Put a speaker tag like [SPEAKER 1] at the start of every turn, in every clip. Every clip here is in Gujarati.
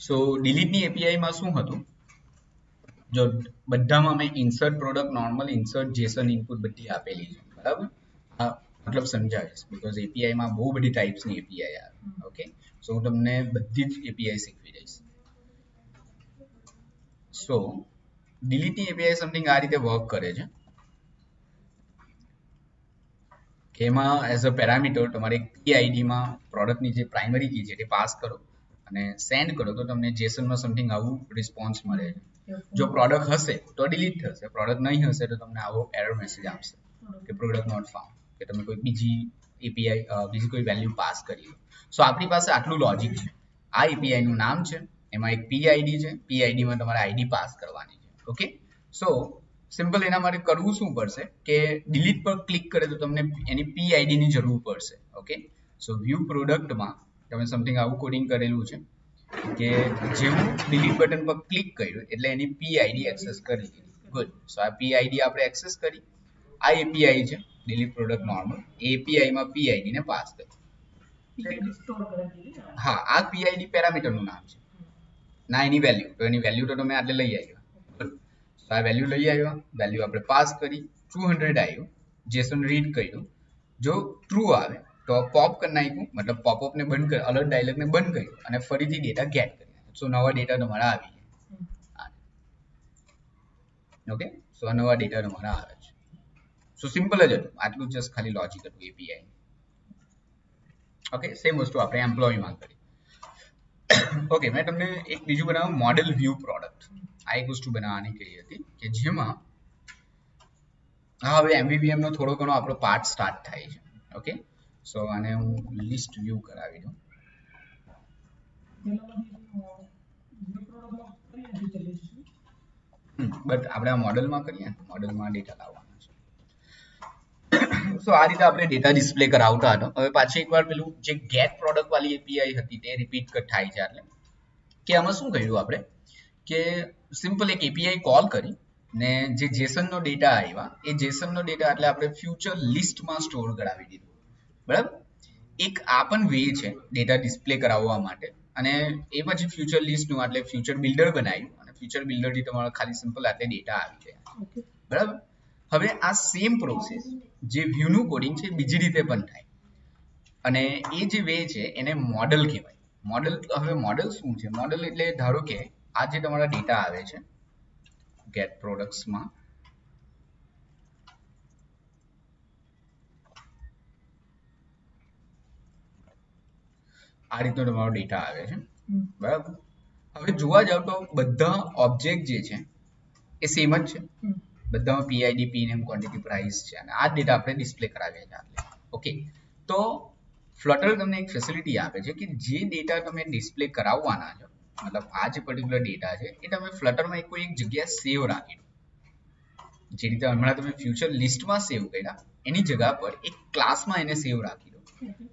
[SPEAKER 1] સો ડિલીટની એપીઆઈમાં શું હતું, જો બધામાં મેં insert product normal insert Jason input બધી આપેલી છે, બરાબર. આ મતલબ સમજાવીશ બીકોઝ એપીઆઈમાં બહુ બધી ટાઈપ્સની એપીઆઈ આવે. ઓકે, સો હું તમને બધી જ એપીઆઈ શીખવી દઈશ. સો ડિલીટની એપીઆઈ સમથિંગ આ રીતે વર્ક કરે છે કે એમાં એઝ અ પેરામીટર તમારે પીઆઈડીમાં પ્રોડક્ટની જે પ્રાઇમરી કી છે તે પાસ કરો અને સેન્ડ કરો તો તમને જેસનમાં સમથિંગ આવું રિસ્પોન્સ મળે છે. જો પ્રોડક્ટ હશે તો ડિલીટ થશે, પ્રોડક્ટ નહીં હશે તો તમને આવો એરર મેસેજ આવશે કે પ્રોડક્ટ નોટ ફાઉન્ડ, કે તમે કોઈ બીજી એપીઆઈ બીજી કોઈ વેલ્યુ પાસ કરી લો. સો આપણી પાસે આટલું લોજિક છે. આ એપીઆઈ નું નામ છે, એમાં એક પીઆઈડી છે, પીઆઈડીમાં તમારે આઈડી પાસ કરવાની છે. ઓકે, સો સિમ્પલ એના માટે કરવું શું પડશે કે ડિલીટ પર ક્લિક કરે તો તમને એની પીઆઈડી ની જરૂર પડશે. ઓકે, સો વ્યૂ પ્રોડક્ટમાં તમે સમથિંગ આવું કોડિંગ કરેલું છે કે જેવું ડિલીટ બટન પર ક્લિક કર્યું એટલે એની પીઆઈડી એક્સેસ કરી લીધી. ગુડ, સો આ પીઆઈડી આપણે એક્સેસ કરી. આ એપીઆઈ છે ડિલીટ પ્રોડક્ટ નોર્મલ, એપીઆઈમાં પીઆઈડી ને પાસ કરી. હા, આ પીઆઈડી પેરામીટર નું નામ છે, ના એની વેલ્યુ, તો એની વેલ્યુ તો તમે આટલે લઈ આવ્યા. તો આ વેલ્યુ લઈ આવ્યા, વેલ્યુ આપણે પાસ કરી, 200 આવ્યું, જેસન રીડ કર્યું. જો ટ્રુ આવે તો પોપ કરી નાખ્યું, મતલબ પોપઅપ ને બંધ કરી, અલર્ટ ડાયલોગ ને બંધ કર્યું અને ફરીથી ડેટા ગેટ કરી નાખ્યો. સો નવા ડેટા તમારા આવી ગયા. ઓકે, સો આ નવા ડેટા તમારા આવે છે. સો સિમ્પલ જ હતું, આટલું જસ્ટ ખાલી લોજિક હતું એપીઆઈ. ઓકે, સેમ વસ્તુ આપણે એમ્પ્લોયમાં કરી. ઓકે, મેં તમને એક બીજું બનાવ્યું મોડેલ વ્યૂ પ્રોડક્ટ. આ એક વસ્તુ બનાવવાની કહી હતી કે જેમાં હવે એમવીવીએમ નો થોડો ઘણો આપણો પાર્ટ સ્ટાર્ટ થાય છે. ઓકે, સો આને હું લિસ્ટ વ્યૂ કરાવી દઉં. બટ આપણે આ મોડેલમાં કરીએ, મોડેલમાં ડેટા લાવવાનો છે. સો આ રીતે આપણે ડેટા ડિસ્પ્લે કરાવતા હતા. હવે પાછી એકવાર પેલું જે ગેટ પ્રોડક્ટ વાળી એપીઆઈ હતી તે રિપીટ થાય છે. એટલે કે આમાં શું કર્યું આપણે કે સિમ્પલ એક એપીઆઈ કોલ કરી ને જે જેસનનો ડેટા આવ્યા એ જેસનનો ડેટા એટલે આપણે ફ્યુચર લિસ્ટમાં સ્ટોર કરાવી દીધું. બરાબર, એક આ પણ વે છે ડેટા ડિસ્પ્લે કરાવવા માટે. અને એ પછી ફ્યુચર લિસ્ટનું એટલે ફ્યુચર બિલ્ડર બનાવ્યું અને ફ્યુચર બિલ્ડરથી તમારા ખાલી સિમ્પલ આટલે ડેટા આવી ગયા. બરાબર, હવે આ સેમ પ્રોસેસ જે વ્યૂનું કોડિંગ છે બીજી રીતે પણ થાય અને એ જે વે છે એને મોડલ કહેવાય. મોડલ, હવે મોડલ શું છે? મોડલ એટલે ધારો કે આ જે તમારા ડેટા આવે છે ગેટ પ્રોડક્ટ્સમાં, આ રીતનો તમારો ડેટા આવે છે. બરાબર, હવે જોવા જાવ તો બધા ઓબ્જેક્ટ જે છે એ સેમ જ છે, બધામાં પીઆઈડી, પીનેમ, ક્વોન્ટિટી, પ્રાઇસ છે અને આ ડેટા આપણે ડિસ્પ્લે કરાવીએ છીએ. ઓકે, તો ફ્લટર તમને એક ફેસિલિટી આપે છે કે જે ડેટા તમે ડિસ્પ્લે કરાવવાના છો, મતલબ આ જે પર્ટિક્યુલર ડેટા છે એ તમે ફ્લટરમાં કોઈ એક જગ્યાએ સેવ રાખી દો. જે રીતે હમણાં તમે ફ્યુચર લિસ્ટમાં સેવ કર્યા એની જગ્યા પર એક ક્લાસમાં એને સેવ રાખી દો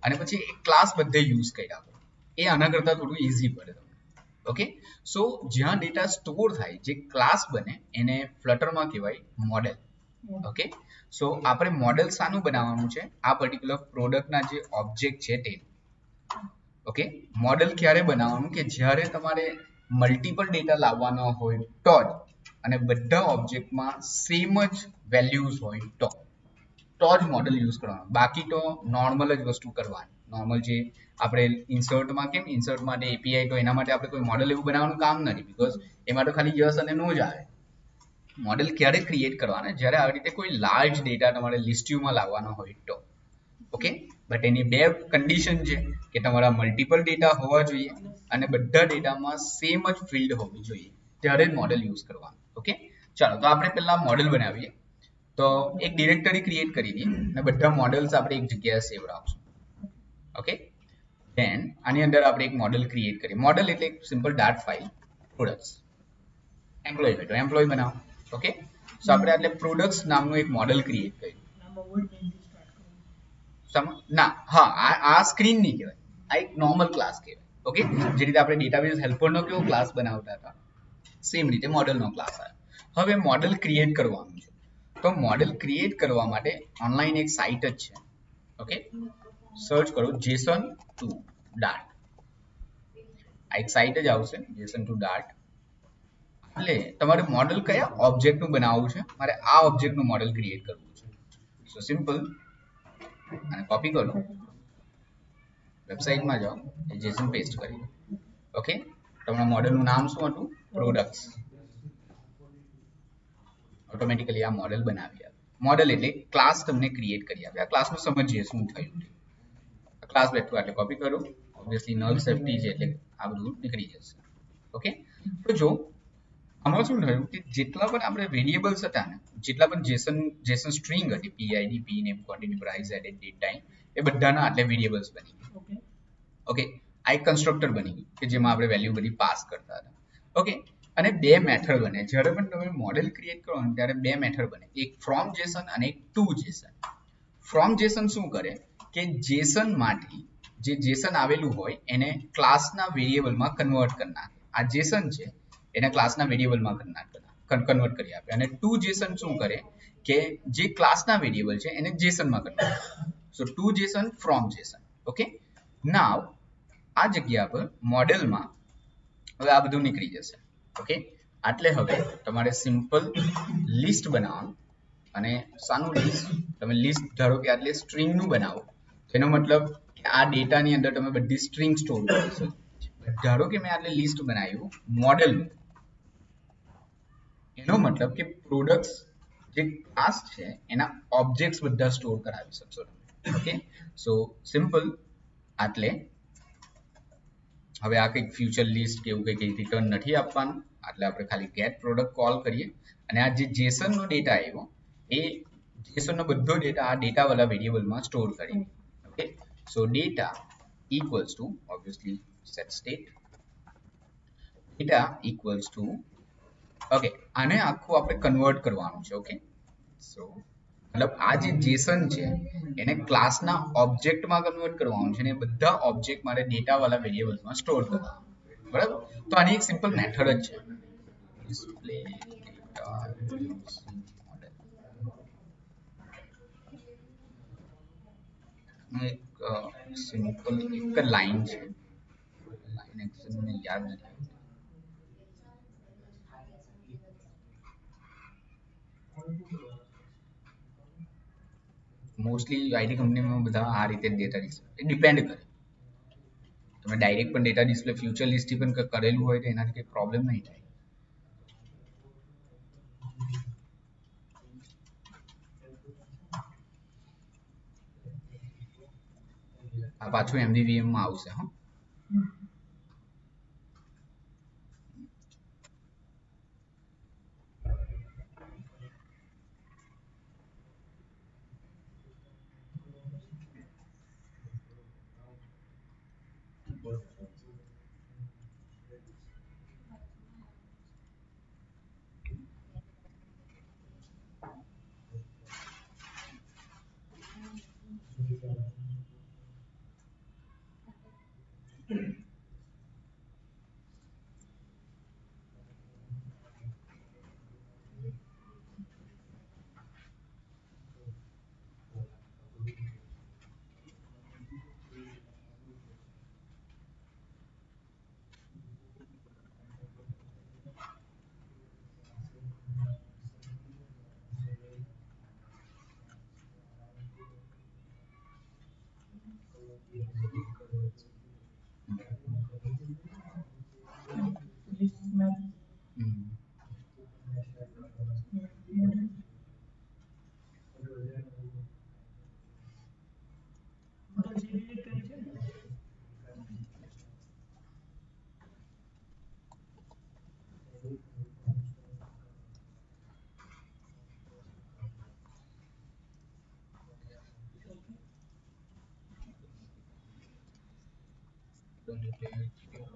[SPEAKER 1] અને પછી એક ક્લાસ બધે યુઝ કર્યા કરો. એ આના કરતાં થોડું ઇઝી પડે તમને. ઓકે, સો જ્યાં ડેટા સ્ટોર થાય જે ક્લાસ બને એને ફ્લટરમાં કહેવાય મોડેલ. ઓકે, સો આપણે મોડેલ શાનું બનાવવાનું છે? આ પર્ટિક્યુલર પ્રોડક્ટના જે ઓબ્જેક્ટ છે તે. ઓકે, મોડેલ ક્યારે બનાવવાનું કે જ્યારે તમારે મલ્ટિપલ ડેટા લાવવાનો હોય તો જ, અને બધા ઓબ્જેક્ટમાં સેમ જ વેલ્યુઝ હોય તો જ મોડેલ યુઝ કરવાનું. બાકી તો નોર્મલ જ વસ્તુ કરવાની. નોર્મલ જે આપણે ઇન્સર્ટમાં કેમ ઇન્સર્ટ માટે એપીઆઈ, તો એના માટે આપણે કોઈ મોડેલ એવું બનાવવાનું કામ નથી બીકોઝ એમાં તો ખાલી યસ અને નો જ આવે. મોડેલ ક્યારે ક્રિએટ કરવાના? જ્યારે આવી રીતે કોઈ લાર્જ ડેટા તમારે લિસ્ટ વ્યૂમાં લાવવાનો હોય તો. ઓકે, બટ એની બે કન્ડિશન છે કે તમારા મલ્ટિપલ ડેટા હોવા જોઈએ અને બધા ડેટામાં સેમ જ ફિલ્ડ હોવી જોઈએ, ત્યારે જ મોડેલ યુઝ કરવાનું. ઓકે, ચાલો તો આપણે પહેલા મોડેલ બનાવીએ. તો એક ડિરેક્ટરી ક્રિએટ કરી દઈએ અને બધા મોડેલ્સ આપણે એક જગ્યાએ સેવ રાખશું. ઓકે, ધેન આની અંદર આપણે એક મોડેલ ક્રિએટ કરીએ. મોડેલ એટલે એક સિમ્પલ ડાટ ફાઇલ, પ્રોડક્ટ્સ. એમ્પ્લોય હોય તો એમ્પ્લોય બનાવો. ઓકે, સો આપણે એટલે પ્રોડક્ટ્સ નામનું એક મોડેલ ક્રિએટ કર્યું. ના, હા, આ સ્ક્રીન નહીં કહેવાય, આ એક નોર્મલ ક્લાસ કહેવાય. ઓકે, જે રીતે આપણે ડેટાબેઝ હેલ્પરનો કેવો ક્લાસ બનાવતા હતા સેમ રીતે મોડેલનો ક્લાસ આવે. હવે મોડેલ ક્રિએટ કરવાનું છે તો મોડેલ ક્રિએટ કરવા માટે ઓનલાઈન એક સાઇટ જ છે. ઓકે, સર્ચ કરો JSON2 ડાટ. આ એક સાઇટ જ આવશે જેસન ટુ ડાર્ટ. એટલે તમારે મોડેલ કયા ઓબ્જેક્ટનું બનાવવું છે, મારે આ ઓબ્જેક્ટનું મોડેલ ક્રિએટ કરવું છે. સો સિમ્પલ, અને કોપી કરો, વેબસાઇટમાં જાઓ, એ જેસન પેસ્ટ કરી દો. ઓકે, તમારા મોડેલનું નામ શું હતું? પ્રોડક્ટ્સ. ઓટોમેટિકલી આ મોડેલ બનાવી આપે. મોડેલ એટલે ક્લાસ તમને ક્રિએટ કરી આપે. આ ક્લાસનું સમજીએ શું થયું છે. ક્લાસ બેઠું એટલે કોપી કરો, ઓબ્વિયસલી નલ સેફટી છે એટલે આ બધું નીકળી જશે. ઓકે, તો જો આમાં શું થયું કે જેટલા પણ આપણે વેરિયેબલ્સ હતા ને, જેટલા પણ જેસન સ્ટ્રિંગ હતી, PID, P name, quantity, price, added, date time, એ બધાના આટલે વેરિયેબલ્સ બની ગયા. ઓકે, આ એક કન્સ્ટ્રક્ટર બની ગયું કે જેમાં આપણે વેલ્યુ બધી પાસ કરતા હતા. ઓકે, અને બે મેથડ બને. જ્યારે પણ તમે મોડેલ ક્રિએટ કરો ને ત્યારે બે મેથડ બને, એક ફ્રોમ જેસન અને એક ટુ જેસન. ફ્રોમ જેસન શું કરે કે જેસન માંથી જે જેસન આવેલું હોય એને ક્લાસના વેરિયેબલમાં કન્વર્ટ કરી નાખે. આ જેસન છે એને ક્લાસના વેરિયેબલમાં કન્વર્ટ કરી આપે. અને ટુ જેસન શું કરે કે જે ક્લાસના વેરિયેબલ છે એને જેસનમાં કન્વર્ટ કરે. So to JSON, from JSON. Okay, now આ જગ્યા પર મોડેલમાં હવે આ બધું નીકળી જશે. ઓકે, એટલે હવે તમારે સિમ્પલ લિસ્ટ બનાવવાનું. અને શાનું લિસ્ટ? તમે લિસ્ટ ધારો કે આટલે સ્ટ્રિંગનું બનાવો, એનો મતલબ કે આ ડેટાની અંદર તમે બધી સ્ટ્રિંગ સ્ટોર કરી શકો. ધારો કે મેં આટલે લિસ્ટ બનાવ્યું મોડેલનું, એનો મતલબ કે પ્રોડક્ટ્સ જે ક્લાસ છે એના ઓબ્જેક્ટ્સ બધા સ્ટોર કરાવી શકશો તમે. ઓકે, સો સિમ્પલ આટલે હવે આ કંઈક ફ્યુચર લિસ્ટ કે એવું કંઈક રિટર્ન નથી આપવાનું. એટલે આપણે ખાલી ગેટ પ્રોડક્ટ કોલ કરીએ અને આ જે જેસનનો ડેટા આવ્યો એ જેસનનો બધો ડેટા આ ડેટાવાળા વેરિયેબલમાં સ્ટોર કરી. Okay, so data equals to obviously set state data equals to. Okay, આને આખું આપણે કન્વર્ટ કરવાનું છે. ઓકે, સો મતલબ આ જે જેસન છે એને ક્લાસના ઓબ્જેક્ટમાં કન્વર્ટ કરવાનું છે અને બધા ઓબ્જેક્ટ મારે ડેટાવાળા વેરિયેબલ્સમાં સ્ટોર કરવાનું. બરાબર, તો આની એક સિમ્પલ મેથડ જ છે, ડિસ્પ્લે ડેટા યુઝિંગ મોડેલ. એક સિમ્પલ એક લાઈન છે, લાઈન એક્શન મને યાદ નથી. મોસ્ટલી આઈટી કંપનીમાં બધા આ રીતે ડેટા ડિસ્પ્લે ડિપેન્ડ કરે. તમે ડાયરેક્ટ પણ ડેટા ડિસ્પ્લે ફ્યુચર લિસ્ટથી પણ કરેલું હોય તો એનાથી કંઈ પ્રોબ્લેમ નહીં થાય. આ પાછું MVVM માં આવશે. હા,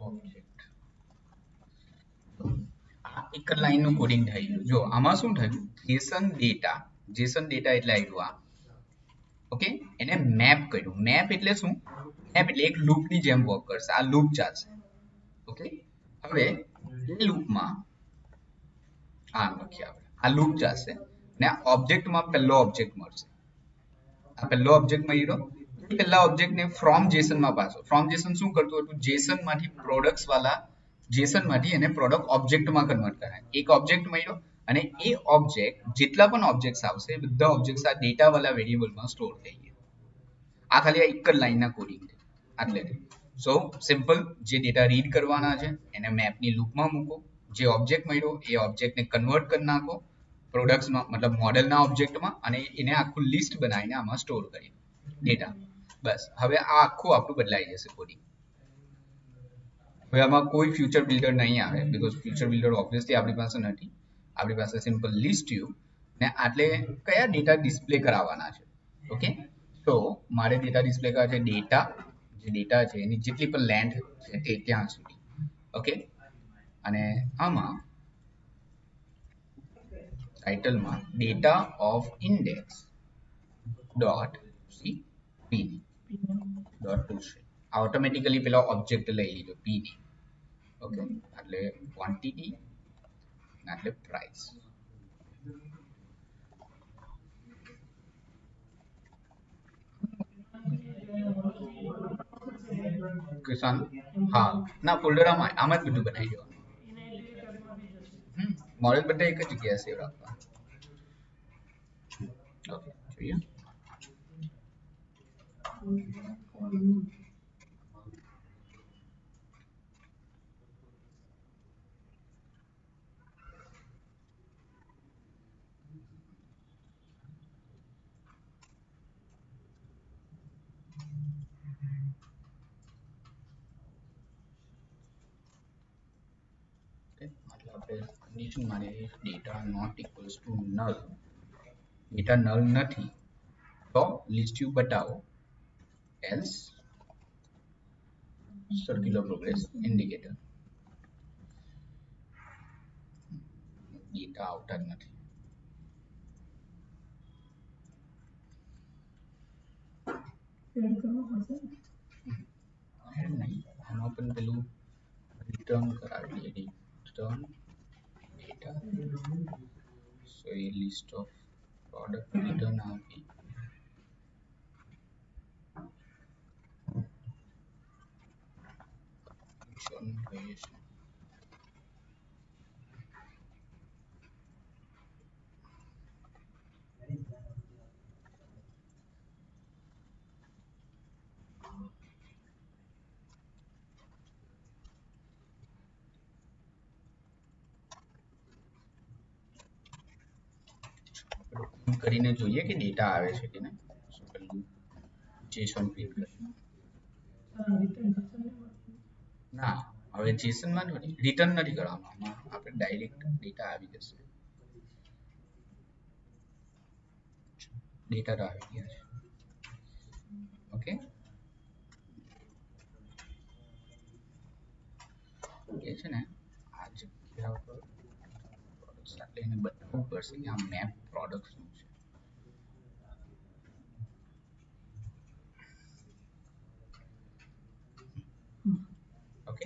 [SPEAKER 1] ઓબ્જેક્ટ એક જ લાઈનનું કોડિંગ થઈ ગયું. જો આમાં શું થયું, જેસન ડેટા એટલે આવ્યું આ. ઓકે, એને મેપ કર્યું. મેપ એટલે શું? મેપ એટલે એક લૂપની જેમ વર્ક કરશે. આ લૂપ ચાલશે. ઓકે, હવે એ લૂપમાં આ લખીએ આપણે, આ લૂપ ચાલશે અને આ ઓબ્જેક્ટમાં પહેલો ઓબ્જેક્ટ મળશે. આ પહેલો ઓબ્જેક્ટ મળ્યો, પહેલા ઓબ્જેક્ટને ફ્રોમ જેસનમાં પાસો ફ્રોમ જેસન શું કરતું હતું જેસનમાંથી પ્રોડક્ટ્સ વાળા જેસનમાંથી એને પ્રોડક્ટ ઓબ્જેક્ટમાં કન્વર્ટ કરાય એક ઓબ્જેક્ટ મળ્યો અને એ ઓબ્જેક્ટ જેટલા પણ ઓબ્જેક્ટ્સ આવશે બધા ઓબ્જેક્ટ્સ આ ડેટા વાળા વેરિયેબલમાં સ્ટોર થઈ ગયા આ ખાલી એક જ લાઈનના કોડિંગ છે આટલે સો સિમ્પલ જે ડેટા રીડ કરવાના છે એને મેપની લૂપમાં મૂકો જે ઓબ્જેક્ટ મળ્યો એ ઓબ્જેક્ટને કન્વર્ટ કરી નાખો પ્રોડક્ટ્સમાં મતલબ મોડેલના ઓબ્જેક્ટમાં અને એને આખું લિસ્ટ બનાવીને આમાં સ્ટોર કરી ડેટા બસ હવે આ આખું આપણું બદલાઈ જશે કોડિંગ હવે આમાં કોઈ ફ્યુચર બિલ્ડર નહીં આવે બીકોઝ ફ્યુચર બિલ્ડર ઓબ્વિયસલી આપણી પાસે નથી આપણી પાસે સિમ્પલ લિસ્ટ યુ ને આટલે કયા ડેટા ડિસ્પ્લે કરાવવાના છે ઓકે તો મારે ડેટા ડિસ્પ્લે કરવા છે ડેટા જે ડેટા છે એની જેટલી પણ લેન્થ છે તે ત્યાં સુધી ઓકે અને આમાં ટાઇટલમાં data of index dot C P dot to આ ઓટોમેટિકલી પેલા ઓબ્જેક્ટ લઈ લીધો પી ની ઓકે એટલે ક્વોન્ટિટી એટલે પ્રાઇસ કિસાન હા ના ફોલ્ડર આમાં જ બધું બનાવી દેવાનું મોડેલ બધા એક જ જગ્યાએ સેવ રાખવા ઓકે જોઈએ condition મારે data not equals to null data null નથી તો list view બતાવો else circular progress indicator data આવતા જ નથી નહીં આમાં પણ પેલું રિટર્ન કરાવી દઈએ return data so a list of product return આપી કરીને જોઈએ કે ડેટા આવે છે કે નહીં જેસન પ્રિન્ટ કરી ના હવે જેસનમાં નથી રિટર્ન નથી કરવાનું આમાં આપણે ડાયરેક્ટ ડેટા આવી જશે ડેટા તો આવી ગયા છે ઓકે એ છે ને આ જગ્યા પર એટલે એને બતાવવું પડશે કે આ મેપ પ્રોડક્ટ શું છે ઓકે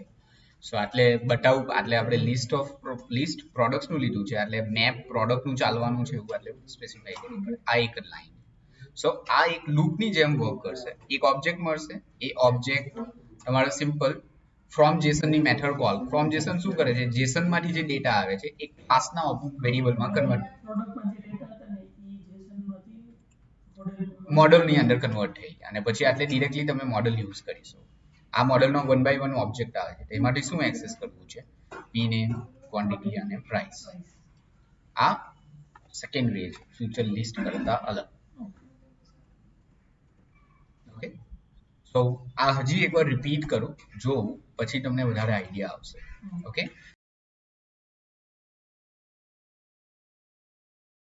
[SPEAKER 1] સો એટલે બતાવું એટલે આપણે લિસ્ટ પ્રોડક્ટ્સ નું લીધું છે એટલે મેપ પ્રોડક્ટ નું ચાલવાનું છે એવું એટલે સ્પેસિફાઈ કરવું પડે આ એક જ લાઈન સો આ એક લૂપની જેમ વર્ક કરશે એક ઓબ્જેક્ટ મળશે એ ઓબ્જેક્ટ તમારો સિમ્પલ ફ્રોમ જેસનની મેથડ કોલ ફ્રોમ જેસન શું કરે છે જેસનમાંથી જે ડેટા આવે છે એક ક્લાસના વેરિયેબલમાં કન્વર્ટ મોડલની અંદર કન્વર્ટ થઈ અને પછી આટલે ડિરેક્ટલી તમે મોડલ યુઝ કરી શકો આ મોડલનો 1 બાય 1 ઓબ્જેક્ટ આવે છે તેમાંથી શું એક્સેસ કરવું છે પી નેમ ક્વોન્ટિટી અને પ્રાઇસ આ સેકન્ડ વે છે ફ્યુચર લિસ્ટ કરતા અલગ ઓકે સો આ હજી એકવાર રિપીટ કરો જો પછી તમને વધારે આઈડિયા આવશે ઓકે